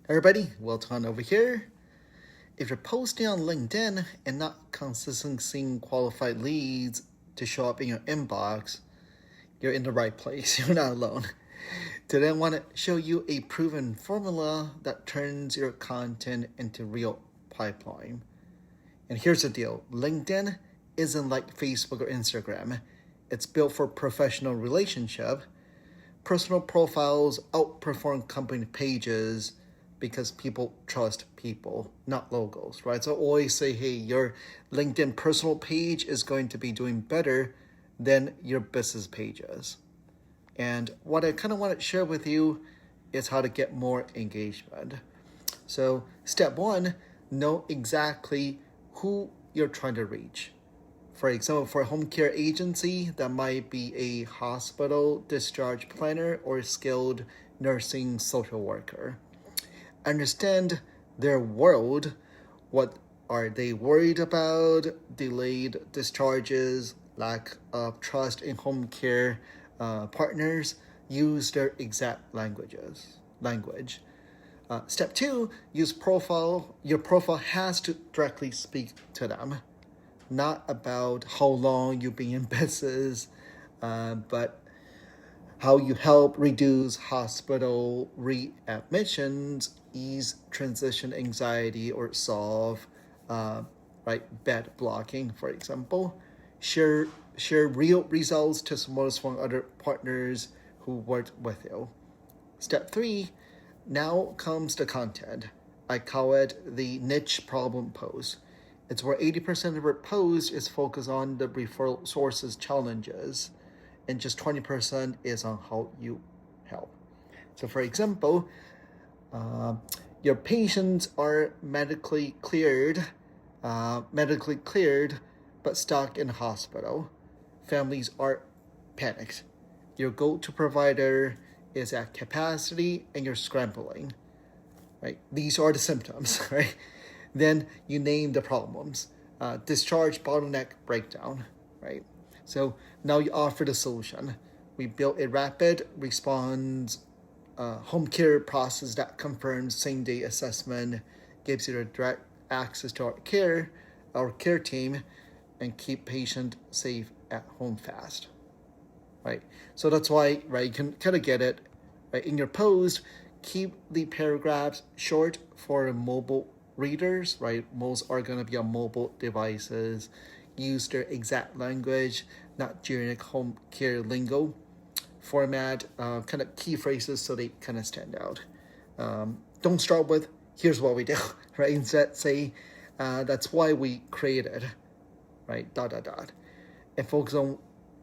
Everybody, welcome over here. If you're posting on LinkedIn and not consistently seeing qualified leads to show up in your inbox, you're in the right place. You're not alone. Today I want to show you a proven formula that turns your content into real pipeline. And here's the deal. LinkedIn isn't like Facebook or Instagram. It's built for professional relationship. Personal profiles outperform company pages because people trust people, not logos, right? So I always say, hey, your LinkedIn personal page is going to be doing better than your business pages. And what I kind of want to share with you is how to get more engagement. So step one, know exactly who you're trying to reach. For example, for a home care agency, that might be a hospital discharge planner or a skilled nursing social worker. Understand their world. What are they worried about? Delayed discharges, lack of trust in home care partners. Use their exact language. Step two, use profile. Your profile has to directly speak to them. Not about how long you've been in business, but how you help reduce hospital readmissions, ease transition anxiety, or solve bed blocking, for example. Share real results, testimonials from other partners who worked with you. Step three, now comes the content. I call it the niche problem post. It's where 80% of your post is focused on the referral sources challenges, and just 20% is on how you help. So for example, your patients are medically cleared, but stuck in hospital. Families are panicked. Your go-to provider is at capacity and you're scrambling, right? These are the symptoms, right? Then you name the problems. Discharge bottleneck breakdown, right? So now you offer the solution. We built a rapid response home care process that confirms same-day assessment, gives you direct access to our care team, and keep patient safe at home fast, right? So that's why, right, you can kind of get it, right? In your post, keep the paragraphs short for mobile readers, right? Most are going to be on mobile devices. Use their exact language, not generic home care lingo. Format kind of key phrases so they kind of stand out. Don't start with, here's what we do, right? Instead say, that's why we created, right? ... And focus on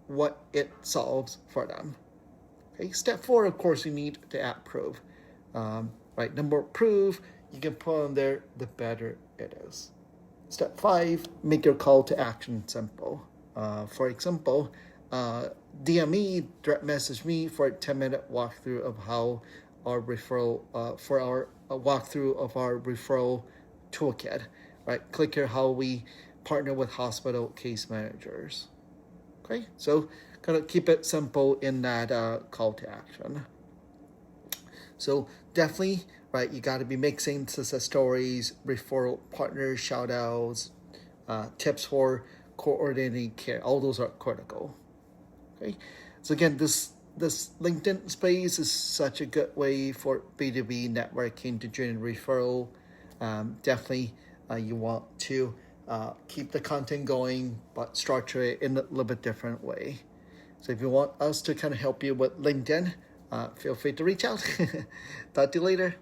what it solves for them. Okay. Step four, of course, you need to add proof. Right. The more proof you can put on there, the better it is. Step five, make your call to action simple. For example, DM me, direct message me for a 10-minute walkthrough of how our referral, walkthrough of our referral toolkit, right? Click here how we partner with hospital case managers. Okay, so kind of keep it simple in that call to action. So definitely, right, you got to be mixing success stories, referral partners, shout outs, tips for coordinating care. All those are critical. Okay, so again, this LinkedIn space is such a good way for B2B networking to generate referral. Definitely, you want to keep the content going, but structure it in a little bit different way. So if you want us to kind of help you with LinkedIn, feel free to reach out. Talk to you later.